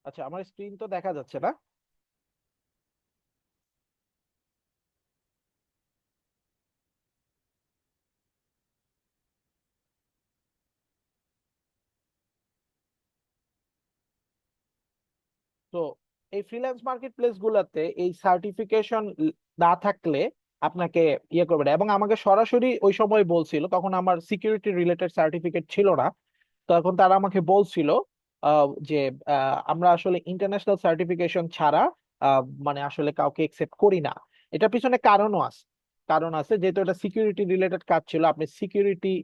আচ্ছা, আমার স্ক্রিন তো দেখা যাচ্ছে না। তো এই ফ্রিল্যান্স মার্কেট প্লেস গুলাতে এই সার্টিফিকেশন না থাকলে আপনাকে ইয়ে করবে না। এবং আমাকে সরাসরি ওই সময় বলছিল, তখন আমার সিকিউরিটি রিলেটেড সার্টিফিকেট ছিল না। তখন তারা আমাকে বলছিল যে আমরা আসলে ইন্টারন্যাশনাল সার্টিফিকেশন ছাড়া মানে আসলে কাউকে একসেপ্ট করি না। এটা পিছনে কারণও আছে। কারণ আছে, যেহেতু এটা সিকিউরিটি রিলেটেড কাজ ছিল, আপনি সিকিউরিটি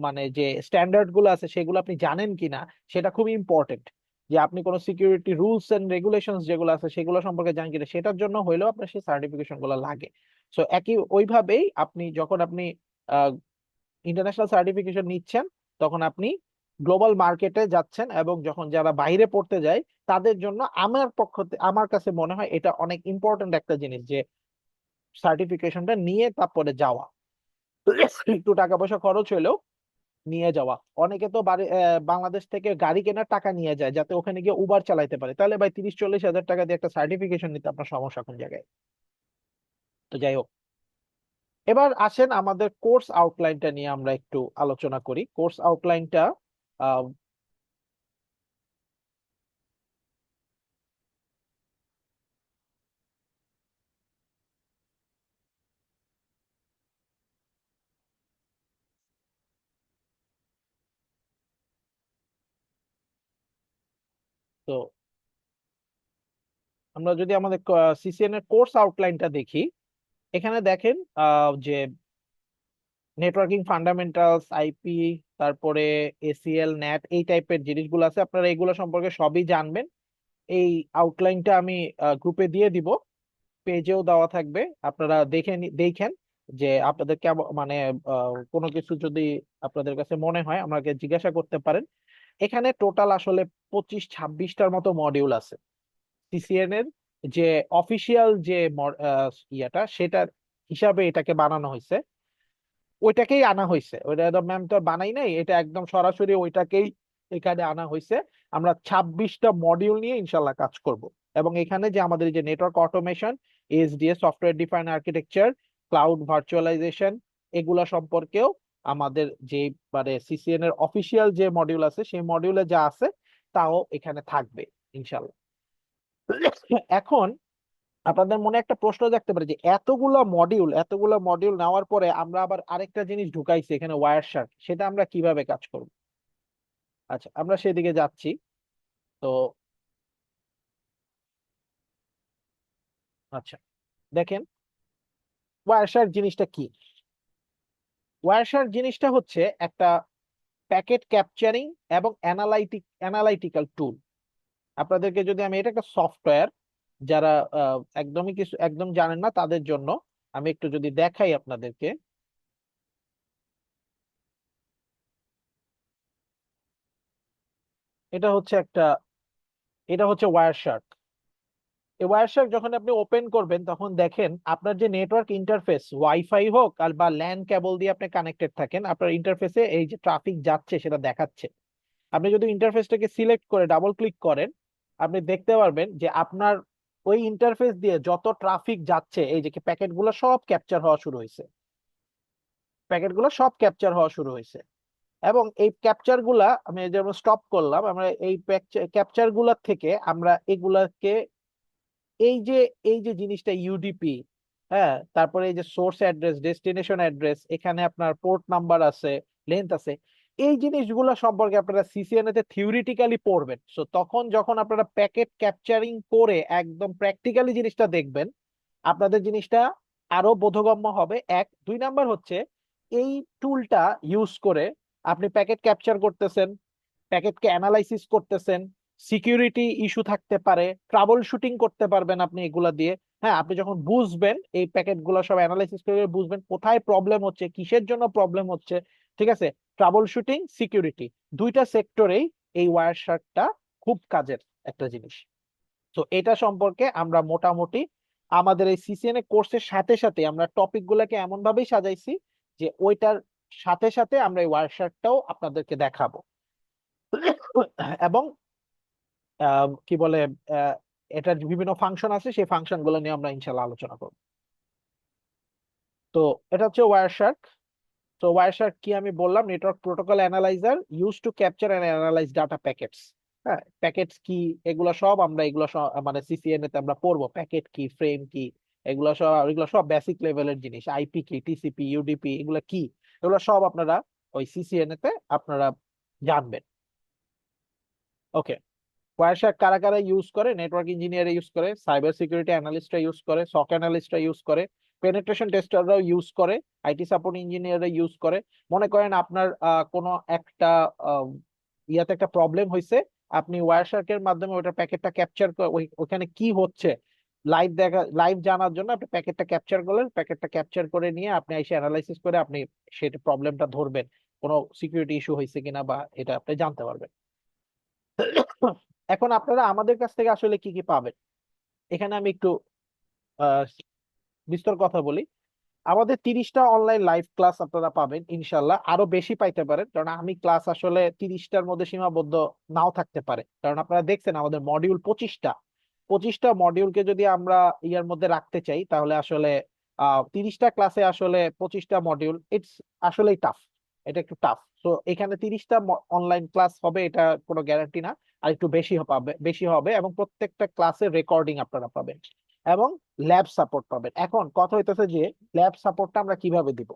মানে যে স্ট্যান্ডার্ড গুলো আছে সেগুলো আপনি জানেন কিনা, সেটা খুব ইম্পর্টেন্ট। যে আপনি কোনো সিকিউরিটি রুলস এন্ড রেগুলেশনস যেগুলো আছে সেগুলো সম্পর্কে জানেন কিনা, সেটার জন্য হইলেও আপনার সেই সার্টিফিকেশন গুলো লাগে। সো একই ওইভাবেই আপনি যখন আপনি ইন্টারন্যাশনাল সার্টিফিকেশন নিচ্ছেন, তখন আপনি গ্লোবাল মার্কেটে যাচ্ছেন। এবং যখন যারা বাইরে পড়তে যায় তাদের জন্য আমার আমার কাছে মনে হয় এটা অনেক ইম্পর্টেন্ট একটা জিনিস, যে সার্টিফিকেশনটা নিয়ে তারপরে যাওয়া। একটু টাকা পয়সা খরচ হলেও নিয়ে যাওয়া। অনেকে তো বাংলাদেশ থেকে গাড়ি কেনার টাকা নিয়ে যায় যাতে ওখানে গিয়ে উবার চালাইতে পারে। তাহলে ভাই 30-40 হাজার টাকা দিয়ে একটা সার্টিফিকেশন নিতে আপনার সমস্যা কোন জায়গায়? তো যাই হোক, এবার আসেন আমাদের কোর্স আউটলাইনটা নিয়ে আমরা একটু আলোচনা করি। কোর্স আউটলাইনটা তো আমরা যদি আমাদের সিসিএন এর কোর্স আউটলাইনটা দেখি, এখানে দেখেন যে নেটওয়ার্কিং ফান্ডামেন্টালস, আইপি, তারপরে এসিএল, ন্যাট, এই টাইপের জিনিসগুলো আছে। আপনারা এগুলো সম্পর্কে সবই জানবেন। এই আউটলাইনটা আমি গ্রুপে দিয়ে দিব, পেজেও দেওয়া থাকবে। আপনারা দেখেন যে আপনাদের কেমন মানে কোনো কিছু যদি আপনাদের কাছে মনে হয় আমাকে জিজ্ঞাসা করতে পারেন। এখানে টোটাল আসলে 25-26টার মতো মডিউল আছে। সিসিএন এর যে অফিসিয়াল যে ইয়েটা, সেটার হিসাবে এটাকে বানানো হয়েছে। ওইটাকেই আনা হয়েছে, ওইটা একদম ম্যাম তো আর বানাই নাই, এটা একদম সরাসরি ওইটাকেই এখানে আনা হয়েছে। আমরা 26টা মডিউল নিয়ে ইনশাল্লাহ কাজ করব। এবং এখানে যে আমাদের এই যে network automation, SDS, software define architecture, cloud virtualisation, এগুলা সম্পর্কেও আমাদের যে মানে সিসিএন এর অফিসিয়াল যে মডিউল আছে সেই মডিউলে যা আছে তাও এখানে থাকবে ইনশাল্লাহ। এখন আপনাদের মনে একটা প্রশ্ন থাকতে পারে যে এতগুলো মডিউল নেওয়ার পরে আমরা আবার আরেকটা জিনিস ঢুকাইছি এখানে, ওয়্যার শার্ক, সেটা আমরা কিভাবে কাজ করব? আচ্ছা, আমরা সেদিকে যাচ্ছি। তো আচ্ছা, দেখেন ওয়্যার শার্ক জিনিসটা কি। ওয়্যার শার্ক জিনিসটা হচ্ছে একটা প্যাকেট ক্যাপচারিং এবং অ্যানালাইটিক্যাল টুল। আপনাদেরকে যদি আমি, এটা একটা সফটওয়্যার, যারা একদমই কিছু একদম জানেন না তাদের জন্য আমি একটু যদি দেখাই আপনাদেরকে। এটা হচ্ছে একটা, এটা হচ্ছে ওয়্যার শার্ক। এই ওয়্যারশার্ক যখন আপনি ওপেন করবেন তখন দেখেন আপনার যে নেটওয়ার্ক ইন্টারফেস, ওয়াইফাই হোক আর বা ল্যান কেবল দিয়ে আপনি কানেক্টেড থাকেন, আপনার ইন্টারফেসে এই যে ট্রাফিক যাচ্ছে সেটা দেখাচ্ছে। আপনি যদি ইন্টারফেসটাকে সিলেক্ট করে ডাবল ক্লিক করেন, আপনি দেখতে পারবেন যে আপনার ওই ইন্টারফেস দিয়ে যত ট্রাফিক যাচ্ছে, এই যে প্যাকেটগুলো সব ক্যাপচার হওয়া শুরু হয়েছে। প্যাকেটগুলো সব ক্যাপচার হওয়া শুরু হয়েছে। এবং এই ক্যাপচার গুলা আমি যেমন স্টপ করলাম, আমরা এই ক্যাপচার গুলার থেকে আমরা এগুলাকে, এই যে এই যে জিনিসটা ইউডিপি, হ্যাঁ, তারপরে এই যে সোর্স অ্যাড্রেস, ডেস্টিনেশন অ্যাড্রেস, এখানে আপনার পোর্ট নাম্বার আছে, লেন্থ আছে, এই জিনিসগুলো সম্পর্কে আপনারা সিসিএনএ তে থিওরিটিক্যালি পড়বেন। সো তখন যখন আপনারা প্যাকেট ক্যাপচারিং করে একদম প্র্যাকটিক্যালি জিনিসটা দেখবেন, আপনাদের জিনিসটা আরো বোধগম্য হবে। এক, দুই নাম্বার হচ্ছে এই টুলটা ইউজ করে আপনি প্যাকেট ক্যাপচার করতেছেন, প্যাকেটকে অ্যানালাইসিস করতেছেন, সিকিউরিটি ইস্যু থাকতে পারে, ট্রাবল শুটিং করতে পারবেন আপনি এগুলা দিয়ে। হ্যাঁ, আপনি যখন বুঝবেন এই প্যাকেট গুলো সব অ্যানালাইসিস করে বুঝবেন কোথায় প্রবলেম হচ্ছে, কিসের জন্য প্রবলেম হচ্ছে, ঠিক আছে, ট্রাবল শুটিং, সিকিউরিটি, দুইটা সেক্টরেই এই ওয়্যার শার্কটা খুব কাজের একটা জিনিস। তো এটা সম্পর্কে আমরা মোটামুটি আমাদের এই সিসিএনএ কোর্সের সাথে সাথে আমরা টপিক গুলাকে এমন ভাবেই সাজাইছি যে ওইটার সাথে সাথে আমরা এই ওয়ারশার্কটাও আপনাদেরকে দেখাবো। এবং কি বলে, আহ, এটার বিভিন্ন ফাংশন আছে, সেই ফাংশন গুলো নিয়ে আমরা ইনশাল্লাহ আলোচনা করবো। তো এটা হচ্ছে ওয়ারশার্ক। তো ওয়ারশার্ক কি আমি বললাম, network protocol analyser use to capture and analyse data packets. হ্যাঁ, প্যাকেটস কি, এগুলো সব মানে সিসিএন তে আমরা পড়বো। প্যাকেট কি, ফ্রেম কি, এগুলো সব বেসিক লেভেলের জিনিস। আইপি কি, টিসিপি, ইউডিপি, এগুলো কি, এগুলো সব আপনারা ওই সিসিএন তে আপনারা জানবেন। ওকে, ওয়ারশার্ক কারা কারা ইউজ করে? নেটওয়ার্ক ইঞ্জিনিয়ার ইউজ করে, সাইবার সিকিউরিটি অ্যানালিস্টরা ইউজ করে, সক অ্যানালিস্টরা ইউজ করে, পেনিট্রেশন টেস্টাররাও ইউজ করে, আইটি সাপোর্ট ইঞ্জিনিয়াররা ইউজ করে। মনে করেন আপনার কোনো একটা আহ, ইয়াতে একটা প্রবলেম হয়েছে, আপনি ওয়ারশার্কের মাধ্যমে ওটা প্যাকেটটা ক্যাপচার, ওখানে কি হচ্ছে লাইভ জানার জন্য আপনি প্যাকেটটা ক্যাপচার করলেন। প্যাকেটটা ক্যাপচার করে নিয়ে আপনি এসে অ্যানালাইসিস করে আপনি সেটা প্রবলেমটা ধরবেন, কোনো সিকিউরিটি ইস্যু হয়েছে কিনা, বা এটা আপনি জানতে পারবেন। এখন আপনারা আমাদের কাছ থেকে আসলে কি কি পাবেন, এখানে আমি একটু আহ, বিস্তর কথা বলি। আমাদের 30টা অনলাইন লাইভ ক্লাস আপনারা পাবেন, ইনশাল্লাহ আরো বেশি পাইতে পারেন, কারণ আমি ক্লাস আসলে 30টার মধ্যে সীমাবদ্ধ নাও থাকতে পারে। কারণ আপনারা দেখছেন আমাদের মডিউল 25টা, 25টা মডিউলকে যদি আমরা ইয়ার মধ্যে রাখতে চাই, তাহলে আসলে 30টা ক্লাসে আসলে 25টা মডিউল, ইটস আসলেই টাফ। এটা একটু টাফ। তো এখানে 30টা অনলাইন ক্লাস হবে, এটা কোনো গ্যারান্টি না। আর একটু বেশি হবে এবং প্রত্যেকটা ক্লাসের রেকর্ডিং আপনারা পাবেন এবং ল্যাব সাপোর্ট পাবেন। এখন কথা হইতেছে যে ল্যাব সাপোর্টটা আমরা কিভাবে দিব।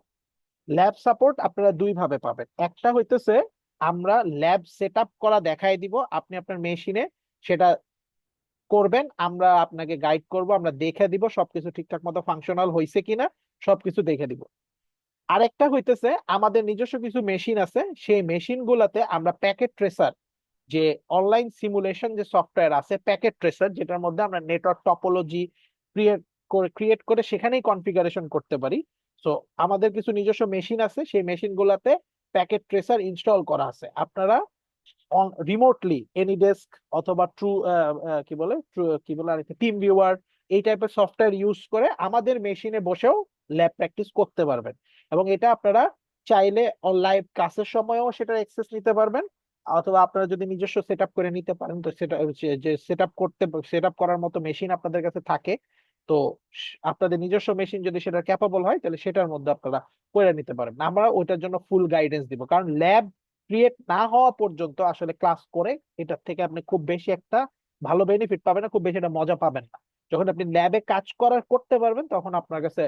ল্যাব সাপোর্ট আপনারা দুই ভাবে পাবেন। একটা হইতেছে আমরা ল্যাব সেট আপ করা দেখাই দিব, আপনি আপনার মেশিনে সেটা করবেন, আমরা আপনাকে গাইড করব, আমরা দেখে দিব সবকিছু ঠিকঠাক মতো ফাংশনাল হয়েছে কিনা, সবকিছু দেখে দিব। আরেকটা হইতেছে আমাদের নিজস্ব কিছু মেশিন আছে, সেই মেশিন গুলাতে আমরা প্যাকেট ট্রেসার, যে অনলাইন সিমুলেশন যে সফটওয়্যার আছে প্যাকেট ট্রেসার, যেটার মধ্যে আমরা নেটওয়ার্ক টপোলজি ক্রিয়েট করে সেখানেই কনফিগারেশন করতে পারি। সো আমাদের কিছু নিজস্ব মেশিন আছে, সেই মেশিন গুলাতে প্যাকেট ট্রেসার ইনস্টল করা আছে। আপনারা রিমোটলি এনিডেস্ক অথবা কি বলে আরেকটা টিম ভিউয়ার, এই টাইপের সফটওয়্যার ইউজ করে আমাদের মেশিনে বসেও ল্যাব প্র্যাকটিস করতে পারবেন। এবং এটা আপনারা চাইলে লাইভ ক্লাসের সময়ও সেটা অ্যাক্সেস নিতে পারবেন, অথবা আপনারা যদি নিজস্ব সেট করে নিতে পারেন, তো সেটা যে সেট করার মতো মেশিন আপনাদের কাছে থাকে, তো আপনাদের নিজস্ব মেশিন যদি সেটা ক্যাপাবল হয়, তাহলে সেটার মধ্যে আপনারা করে নিতে পারেন। আমরা ওইটার জন্য ফুল গাইডেন্স দিব, কারণ ল্যাব ক্রিয়েট না হওয়া পর্যন্ত আসলে ক্লাস করে এটার থেকে আপনি খুব বেশি একটা ভালো বেনিফিট পাবেন না, খুব বেশি একটা মজা পাবেন না। যখন আপনি ল্যাবে কাজ করতে পারবেন, তখন আপনার কাছে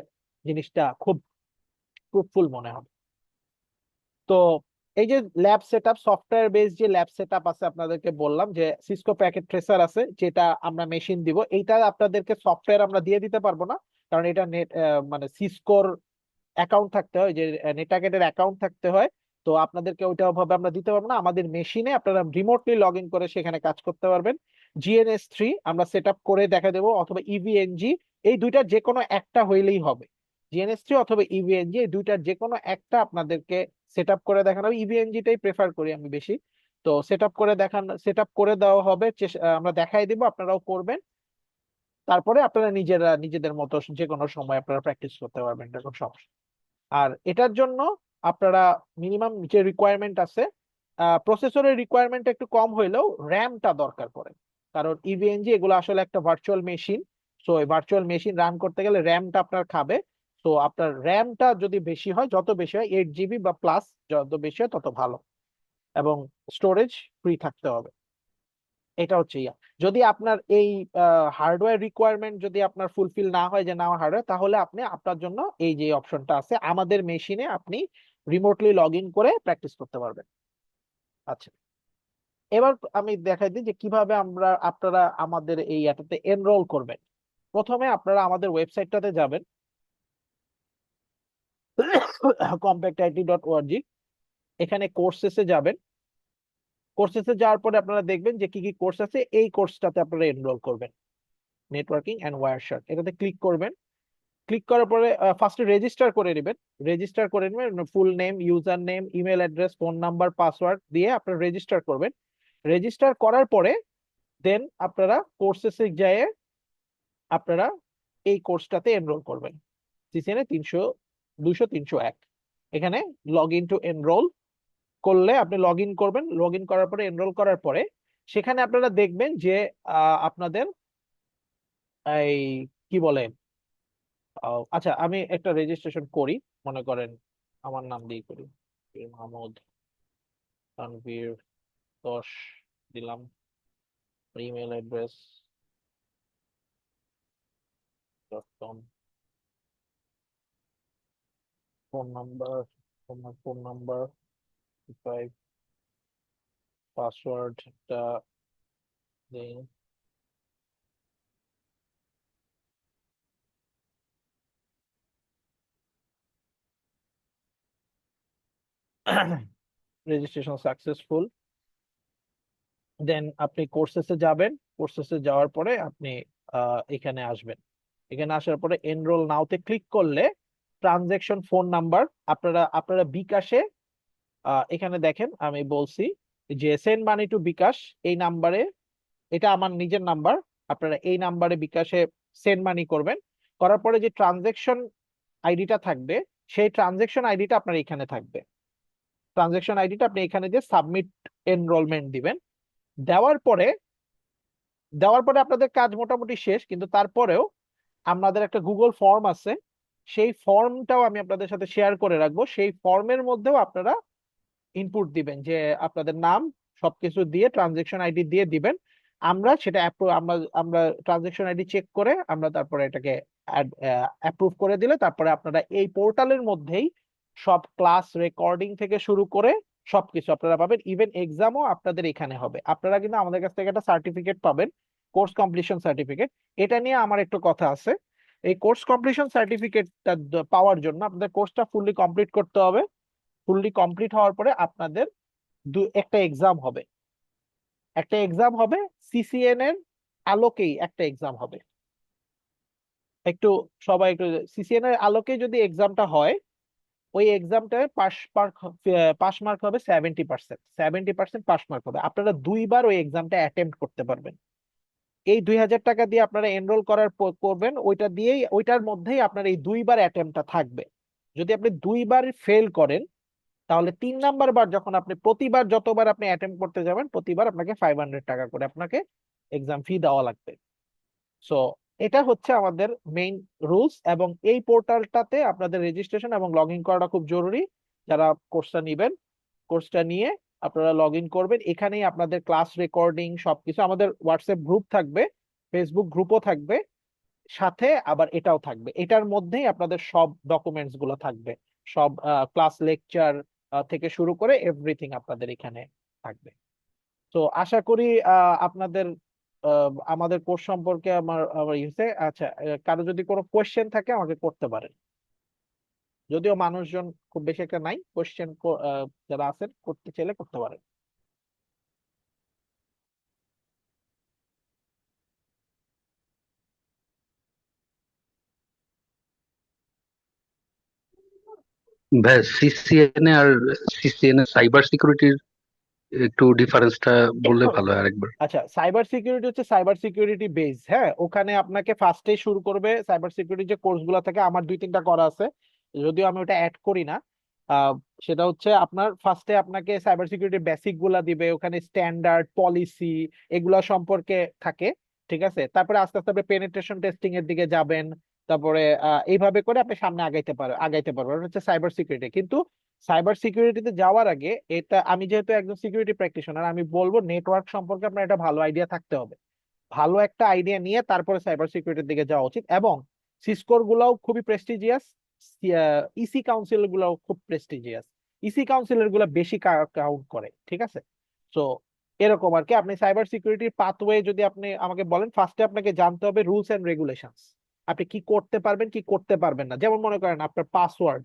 জিনিসটা খুব ফ্রুটফুল মনে হবে। তো এই যে ল্যাব সেটআপ, সফটওয়্যার বেস যে ল্যাব সেটআপ আছে, আপনাদেরকে বললাম যে সিসকো প্যাকেট ট্রেসার আছে, যেটা আমরা মেশিন দিব। এইটা আপনাদেরকে সফটওয়্যার আমরা দিয়ে দিতে পারবো না, কারণ এটা মানে সিসকোর অ্যাকাউন্ট থাকতে হয়, যে নেটআগেটের অ্যাকাউন্ট থাকতে হয়। তো আপনাদেরকে ওইটা ভাবে আমরা দিতে পারবো না। আমাদের মেশিনে আপনারা রিমোটলি লগ ইন করে সেখানে কাজ করতে পারবেন। জিএনএস 3 আমরা সেট আপ করে দেখা দেবো, অথবা ইভিএনজি, এই দুইটার যে কোনো একটা হইলেই হবে। জিএনএস 3 অথবা ইভিএনজি, এই দুইটার যে কোনো একটা আপনাদেরকে সেট আপ করে দেখানো হবে। ইভিএনজিটাই প্রেফার করি আমি বেশি। তো সেট আপ করে দেওয়া হবে, আমরা দেখাই দিব, আপনারাও করবেন। তারপরে আপনারা নিজেদের মতো যে কোনো সময় আপনারা প্র্যাকটিস করতে পারবেন, এটা কোনো সমস্যা। আর এটার জন্য আপনারা মিনিমাম যে রিকোয়ারমেন্ট আছে, প্রসেসরের রিকোয়ারমেন্ট একটু কম হইলেও র্যামটা দরকার পড়ে, কারণ ইভিএনজি এগুলো আসলে একটা ভার্চুয়াল মেশিন। সো এই ভার্চুয়াল মেশিন রান করতে গেলে র্যামটা আপনার খাবে। তো আপনার র্যামটা যদি বেশি হয়, যত বেশি হয় 8 জিবি বা প্লাস, যত বেশি হয় তত ভালো। এবং স্টোরেজ ফ্রি থাকতে হবে। এটা হচ্ছে ইয়া। যদি আপনার এই হার্ডওয়্যার রিকোয়ারমেন্ট যদি আপনার ফুলফিল না হয়, যে না হার্ডওয়্যার, তাহলে আপনি আপনার জন্য এই যে অপশনটা আছে, আমাদের মেশিনে আপনি রিমোটলি লগ ইন করে প্র্যাকটিস করতে পারবেন। আচ্ছা, এবার আমি দেখাই দিই যে কিভাবে আপনারা আমাদের এই এটাতে এনরোল করবেন। প্রথমে আপনারা আমাদের ওয়েবসাইটটাতে যাবেন, compactit.org। এখানে কোর্সেসে যাবেন। কোর্সেসে যাওয়ার পরে আপনারা দেখবেন যে কি কি কোর্স আছে, এই কোর্সটাতে আপনারা এনরোল করবেন। নেটওয়ার্কিং এন্ড ওয়্যারশার্ক, এটাতে ক্লিক করবেন। ক্লিক করার পরে ফার্স্টে রেজিস্টার করে নেবেন। Full name, user name, email address, phone number, password দিয়ে আপনারা রেজিস্টার করবেন। রেজিস্টার করার পরে দেন আপনারা কোর্সেসে যেয়ে আপনারা এই কোর্সটাতে এনরোল করবেন, সিসিএনএ 200, 301। এখানে লগ ইন টু এনরোল করলে আপনি লগ ইন করবেন, লগ ইন করার পরে এনরোল করার পরে সেখানে আপনারা দেখবেন যে আপনাদের এই কি বলে আচ্ছা আমি একটা রেজিস্ট্রেশন করি, মনে করেন আমার নাম দিয়ে করি, বীর মাহমুদ তানভীর 10 দিলাম, email address .com, phone number, phone number 5, পাসওয়ার্ডটা দিন, রেজিস্ট্রেশন সাকসেসফুল। দেন আপনি কোর্সেসে যাবেন, কোর্সেসে যাওয়ার পরে আপনি এখানে আসবেন, এখানে আসার পরে এনরোল নাওতে ক্লিক করলে ট্রানজেকশন ফোন নাম্বার আপনারা আপনারা বিকাশে এখানে দেখেন আমি বলছি যে সেন্ড মানি টু বিকাশ, এই নাম্বারে, এটা আমার নিজের নাম্বার, আপনারা এই নাম্বারে বিকাশে সেন্ড মানি করবেন। করার পরে যে ট্রানজেকশন আইডিটা থাকবে সেই ট্রানজেকশন আইডিটা আপনার এখানে থাকবে, ট্রানজেকশন আইডিটা আপনি এখানে দিয়ে সাবমিট এনরোলমেন্ট দিবেন। দেওয়ার পরে আপনাদের কাজ মোটামুটি শেষ, কিন্তু তারপরেও আমাদের একটা গুগল ফর্ম আছে, সেই ফর্মটাও আমি আপনাদের সাথে শেয়ার করে রাখবো। সেই ফর্মের মধ্যেও আপনারা ইনপুট দিবেন যে আপনাদের নাম সবকিছু দিয়ে ট্রানজেকশন আইডি দিয়ে দিবেন। আমরা সেটা আমরা আমরা ট্রানজেকশন আইডি চেক করে আমরা তারপরে এটাকে অ্যাপ্রুভ করে দিলে তারপরে আপনারা এই পোর্টালের মধ্যেই সব ক্লাস রেকর্ডিং থেকে শুরু করে সবকিছু আপনারা পাবেন। ইভেন এক্সামও আপনাদের এখানে হবে। আপনারা কিন্তু আমাদের কাছ থেকে একটা সার্টিফিকেট পাবেন, কোর্স কমপ্লিশন সার্টিফিকেট। এটা নিয়ে আমার একটু কথা আছে। এই কোর্স কমপ্লিশন সার্টিফিকেটটা পাওয়ার জন্য আপনাদের কোর্সটা ফুললি কমপ্লিট করতে হবে। ফুললি কমপ্লিট হওয়ার পরে আপনাদের একটা এক্সাম হবে, একটা এক্সাম হবে সিসিএন এর আলোকেই একটা এক্সাম হবে। একটু সবাই একটু সিসিএন এর আলোকে যদি এক্সামটা হয়, ওই এক্সামটায় পাস মার্ক হবে 70%, 70% পাস মার্ক হবে। আপনারা দুইবার ওই এক্সামটা অ্যাটেম্প্ট করতে পারবেন। এই 2000 টাকা দিয়ে আপনারা এনরোল করবেন, ওইটা দিয়েই ওইটার মধ্যেই আপনার এই দুইবার অ্যাটেম্পটা থাকবে। যদি আপনি দুইবার ফেল করেন তাহলে 3 নাম্বার বার যখন আপনি প্রতিবার যতবার আপনি অ্যাটেম্প করতে যাবেন প্রতিবার আপনাকে 500 টাকা করে আপনাকে এক্সাম ফি দেওয়া লাগবে। সো এটা হচ্ছে আমাদের মেইন রুলস, এবং এই পোর্টালটাতে আপনাদের রেজিস্ট্রেশন এবং লগ ইন করাটা খুব জরুরি। যারা কোর্সটা নিবেন, কোর্সটা নিয়ে আপনারা লগ ইন করবেন। এখানেই আপনাদের ক্লাস রেকর্ডিং সবকিছু, আমাদের হোয়াটসঅ্যাপ গ্রুপ থাকবে, ফেসবুক গ্রুপও থাকবে, সাথে আবার এটাও থাকবে। এটার মধ্যেই আপনাদের সব ডকুমেন্টস গুলো থাকবে, সব ক্লাস লেকচার থেকে শুরু করে এভরিথিং আপনাদের এখানে থাকবে। তো আশা করি আপনাদের আমাদের কোর্স সম্পর্কে আমার আমার ইসে আচ্ছা, কারো যদি কোনো কোয়েশ্চেন থাকে আমাকে করতে পারেন। যদিও মানুষজন খুব বেশি একটা নাই, কোয়েশ্চেন যারা আছেন করতে চাইলে করতে পারেন। ভাই, সিসিএন আর সিসিএন এর সাইবার সিকিউরিটির একটু ডিফারেন্সটা বললে ভালো হয় আরেকবার। আচ্ছা, সাইবার সিকিউরিটি হচ্ছে সাইবার সিকিউরিটি বেস। হ্যাঁ, ওখানে আপনাকে ফার্স্টে শুরু করবে সাইবার সিকিউরিটি যে কোর্স গুলো থাকে, আমার 2-3টা করা আছে, যদিও আমি ওটা অ্যাড করি না। আহ, সেটা হচ্ছে আপনার ফার্স্টে আপনাকে সাইবার সিকিউরিটি বেসিক গুলা দিবে, ওখানে স্ট্যান্ডার্ড পলিসি এগুলা সম্পর্কে থাকে। ঠিক আছে, তারপরে আস্তে আস্তে আপনি পেনিট্রেশন টেস্টিং এর দিকে যাবেন। তারপরে এইভাবে করে আপনি সামনে আগাইতে পারবেন। এটা হচ্ছে সাইবার সিকিউরিটি। কিন্তু সাইবার সিকিউরিটিতে যাওয়ার আগে, এটা আমি যেহেতু একজন সিকিউরিটি প্র্যাকটিশনার, আমি বলবো নেটওয়ার্ক সম্পর্কে আপনার একটা ভালো আইডিয়া থাকতে হবে। ভালো একটা আইডিয়া নিয়ে তারপরে সাইবার সিকিউরিটির দিকে যাওয়া উচিত। এবং সিসকোর গুলাও খুবই প্রেস্টিজিয়াস, ইসি কাউন্সিল গুলাও খুব প্রেস্টিজিয়াস। ইসি কাউন্সিলের গুলা বেশি কাউন্ট করে। ঠিক আছে, তো এরকম আর কি। আপনি সাইবার সিকিউরিটির পাথওয়ে যদি আপনি আমাকে বলেন, ফার্স্টে আপনাকে জানতে হবে রুলস এন্ড রেগুলেশনস। আপনি কি করতে পারবেন কি করতে পারবেন না। যেমন মনে করেন আপনার পাসওয়ার্ড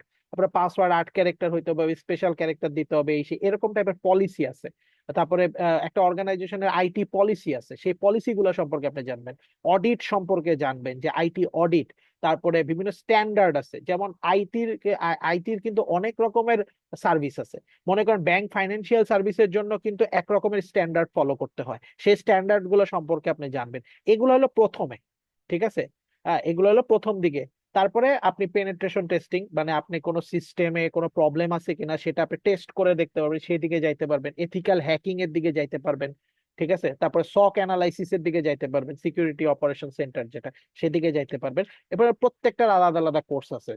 8 ক্যারেক্টার হইতে হবে, স্পেশাল ক্যারেক্টার দিতে হবে, এরকম টাইপের পলিসি আছে। তারপরে একটা অর্গানাইজেশনের আইটি পলিসি আছে, সেই পলিসি গুলো সম্পর্কে আপনি জানবেন। অডিট সম্পর্কে জানবেন যে আইটি অডিট। তারপরে বিভিন্ন স্ট্যান্ডার্ড আছে, যেমন আইটির কিন্তু অনেক রকমের সার্ভিস আছে। মনে করেন ব্যাংক ফাইন্যান্সিয়াল সার্ভিসের জন্য কিন্তু এক রকমের স্ট্যান্ডার্ড ফলো করতে হয়, সেই স্ট্যান্ডার্ড গুলো সম্পর্কে আপনি জানবেন। এগুলো হলো প্রথমে। ঠিক আছে, এগুলো হলো প্রথম দিকে। তারপরে আপনি পেনিট্রেশন টেস্টিং, মানে আপনি কোনো সিস্টেমে কোনো প্রবলেম আছে কিনা সেটা আপনি টেস্ট করে দেখতে পারবেন, সেই দিকে যাইতে পারবেন। এথিক্যাল হ্যাকিং এর দিকে যাইতে পারবেন, ঠিক আছে। তারপরে সক অ্যানালাইসিস এর দিকে যাইতে পারবেন, সিকিউরিটি অপারেশন সেন্টার যেটা, সেদিকে যাইতে পারবেন। এবার প্রত্যেকটার আলাদা আলাদা কোর্স আছে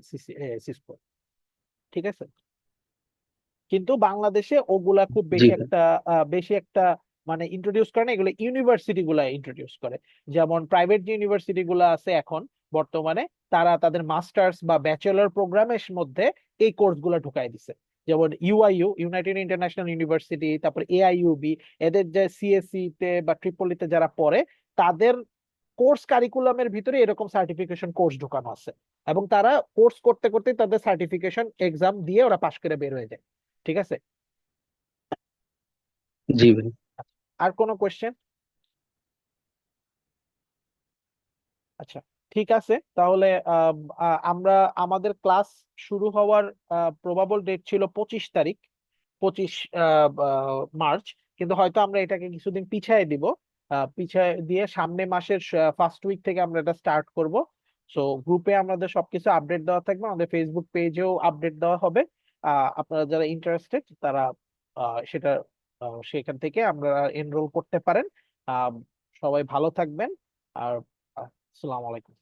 সিসকো, ঠিক আছে। কিন্তু বাংলাদেশে ওগুলা খুব জি বেশি ভাই। একটা বেশি একটা মানে ইন্ট্রোডিউস করে না, এগুলো ইউনিভার্সিটি গুলা ইন্ট্রোডিউস করে। যেমন প্রাইভেট যে ইউনিভার্সিটি গুলা আছে এখন বর্তমানে, তারা তাদের মাস্টার্স বা ব্যাচেলর প্রোগ্রামের মধ্যে এই কোর্স গুলা ঢুকাই দিছে। যেমন ইউআইইউ, ইউনাইটেড ইন্টারন্যাশনাল ইউনিভার্সিটি, তারপর এআইইউবি, এদের যে সিএসসি তে বা ট্রিপলিতে যারা পড়ে, তাদের কোর্স কারিকুলামের ভিতরে এরকম সার্টিফিকেশন কোর্স ঢুকানো আছে। এবং তারা কোর্স করতে করতে তাদের সার্টিফিকেশন এক্সাম দিয়ে ওরা পাশ করে বের হয়ে যায়, ঠিক আছে। জি ভাই। আর কোনো কোয়েশ্চেন? আচ্ছা, ঠিক আছে তাহলে। আমরা আমাদের ক্লাস শুরু হওয়ার প্রবাবল ডেট ছিল 25 তারিখ, 25 মার্চ। কিন্তু হয়তো আমরা এটাকে কিছুদিন পিছায় দিব, পিছায় দিয়ে সামনে মাসের ফার্স্ট উইক থেকে আমরা এটা স্টার্ট করব। সো গ্রুপে আমাদের সবকিছু আপডেট দেওয়া থাকবে, আমাদের ফেসবুক পেজেও আপডেট দেওয়া হবে। আপনারা যারা ইন্টারেস্টেড তারা সেটা সেখান থেকে আমরা এনরোল করতে পারেন। আহ, সবাই ভালো থাকবেন। আর আসসালামু আলাইকুম।